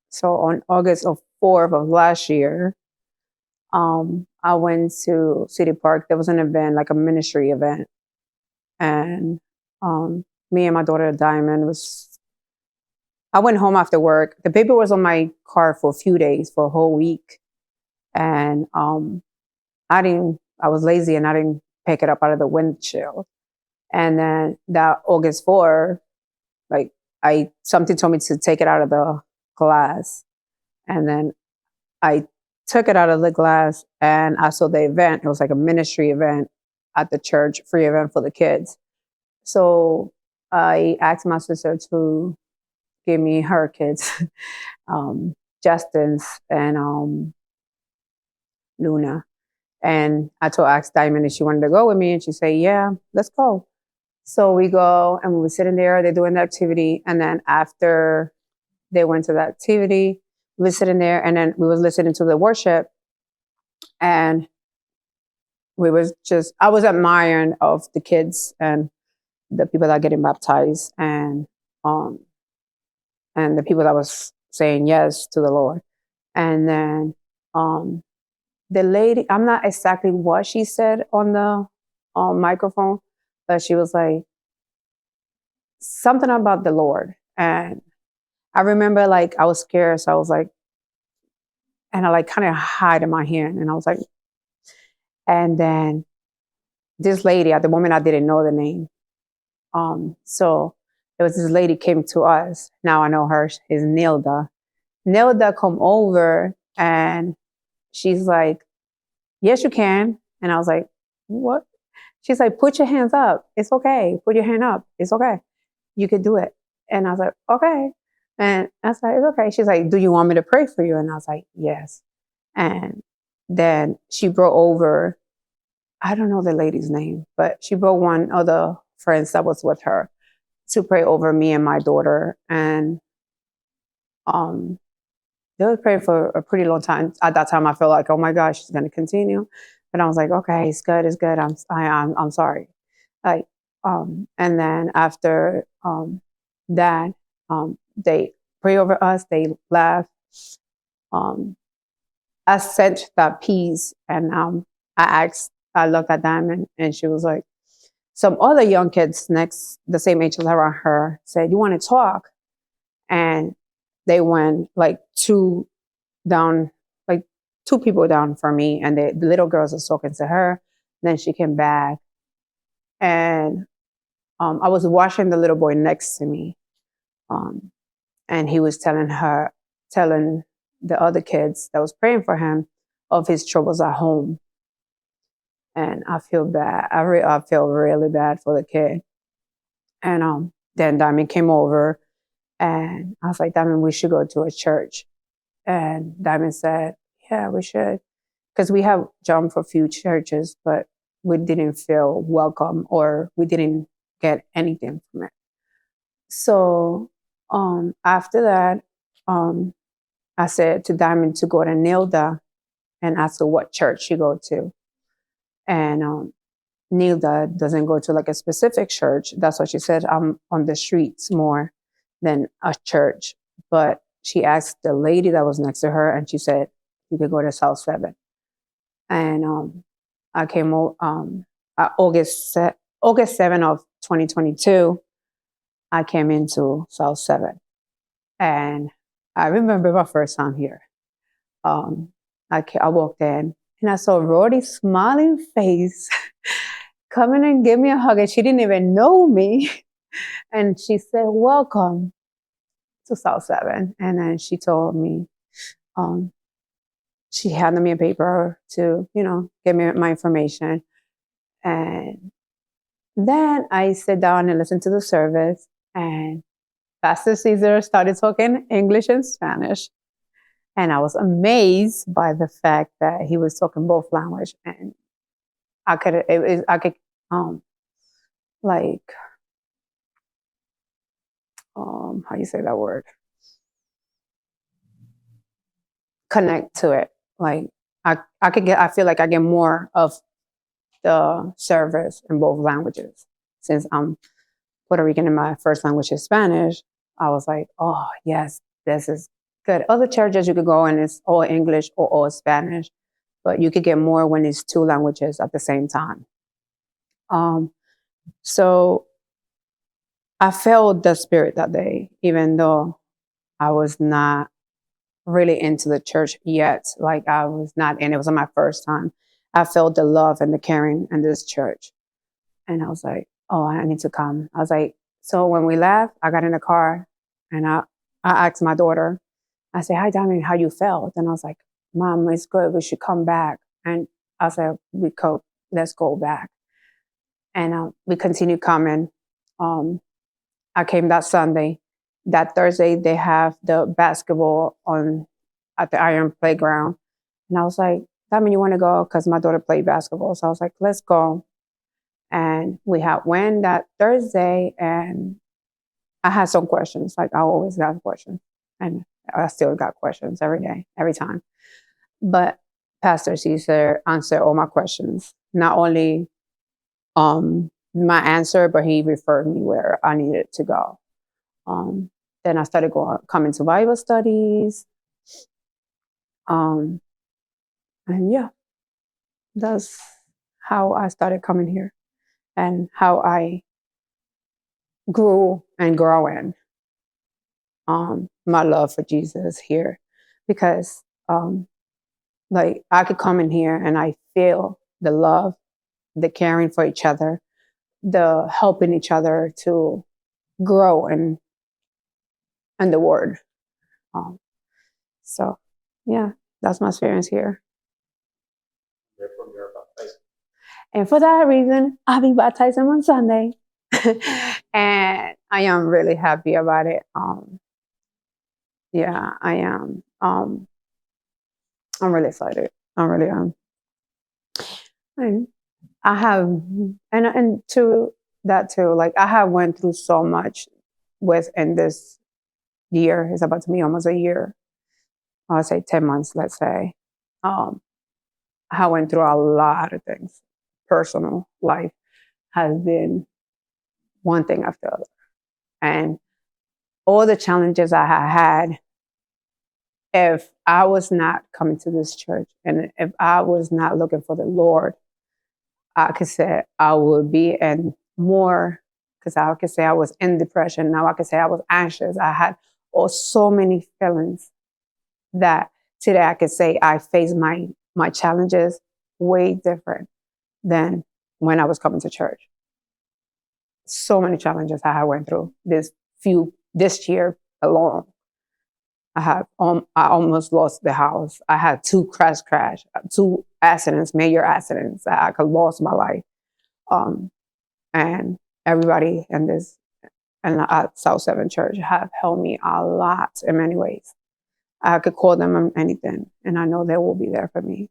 So on August 4th of last year, I went to City Park. There was an event, like a ministry event. And me and my daughter Diamond I went home after work. The paper was on my car for a few days, for a whole week. And I was lazy and I didn't pick it up out of the windshield. And then that August 4, like something told me to take it out of the glass. And then I took it out of the glass and I saw the event. It was like a ministry event at the church, free event for the kids. So I asked my sister to give me her kids, Justin's and Luna. And I asked Diamond if she wanted to go with me, and she said, yeah, let's go. So we go, and we were sitting there, they're doing the activity. And then after they went to the activity, we were sitting there, and then we was listening to the worship. And I was admiring of the kids and the people that are getting baptized and the people that was saying yes to the Lord. And then the lady, I'm not exactly what she said on the microphone, but she was like something about the Lord. And I remember like I was scared, so I was like, and I like kind of hid in my hand, and I was like, and then this lady, at the moment I didn't know the name. So there was this lady came to us. Now I know her is Nilda. Nilda come over and she's like, yes, you can. And I was like, what? She's like, put your hands up. It's okay. Put your hand up. It's okay. You could do it. And I was like, okay. And I was like, it's okay. She's like, do you want me to pray for you? And I was like, yes. And then she brought over, I don't know the lady's name, but she brought one of the friends that was with her to pray over me and my daughter. And they were praying for a pretty long time. At that time, I felt like, oh my gosh, she's going to continue. But I was like, okay, it's good, it's good. I'm sorry. Like, and then after that, they pray over us. They left. I sent that piece, and I looked at them, and she was like, some other young kids the same age as around her said, you want to talk? And they went like two people down from me, and the little girls was talking to her. Then she came back, and I was watching the little boy next to me, and he was telling the other kids that was praying for him of his troubles at home. And I feel bad. I feel really bad for the kid. And then Diamond came over, and I was like, Diamond, we should go to a church. And Diamond said, yeah, we should. Because we have jumped for a few churches, but we didn't feel welcome, or we didn't get anything from it. So after that, I said to Diamond to go to Nilda and ask her what church she go to. And Nilda doesn't go to like a specific church. That's what she said. I'm on the streets more than a church. But she asked the lady that was next to her, and she said, you could go to South 7. And I came August 7 of 2022, I came into South 7. And I remember my first time here. I walked in, and I saw Roddy's smiling face coming and give me a hug, and she didn't even know me. And she said, welcome to South 7. And then she told me, she handed me a paper to, give me my information. And then I sat down and listened to the service, and Pastor Caesar started talking English and Spanish. And I was amazed by the fact that he was talking both language, and I could how you say that word? Connect to it. Like I feel like I get more of the service in both languages. Since I'm Puerto Rican and my first language is Spanish, I was like, oh yes, this is good. Other churches you could go and it's all English or all Spanish, but you could get more when it's two languages at the same time. So I felt the Spirit that day, even though I was not really into the church yet. Like I was not in, it was my first time. I felt the love and the caring in this church. And I was like, oh, I need to come. I was like, so when we left, I got in the car and I asked my daughter, I said, hi, Diamond, how you felt? And I was like, Mom, it's good. We should come back. And I said, let's go back. And we continued coming. I came that Sunday. That Thursday, they have the basketball at the Iron Playground. And I was like, Diamond, you want to go? Because my daughter played basketball. So I was like, let's go. And we went that Thursday, and I had some questions. Like I always got questions. And I still got questions every day, every time. But Pastor Caesar answered all my questions. Not only my answer, but he referred me where I needed to go. Then I started coming to Bible studies. And yeah, that's how I started coming here and how I grew and growing my love for Jesus here. Because like I could come in here and I feel the love, the caring for each other, the helping each other to grow in the word. So yeah, that's my experience here. And for that reason, I'll be baptizing on Sunday. And I am really happy about it. Yeah, I am. I'm really excited. I really am. And I have, and to that too, like I have went through so much within this year. It's about to be almost a year. I'll say 10 months, let's say. I went through a lot of things. Personal life has been one thing after the other. And all the challenges I had, if I was not coming to this church and if I was not looking for the Lord, I could say I would be in more, because I could say I was in depression. Now I could say I was anxious. I had so many feelings that today I could say I faced my challenges way different than when I was coming to church. So many challenges I went through this year alone. I almost lost the house. I had two accidents, major accidents. I could lost my life. And everybody in South 7 Church have helped me a lot in many ways. I could call them on anything, and I know they will be there for me.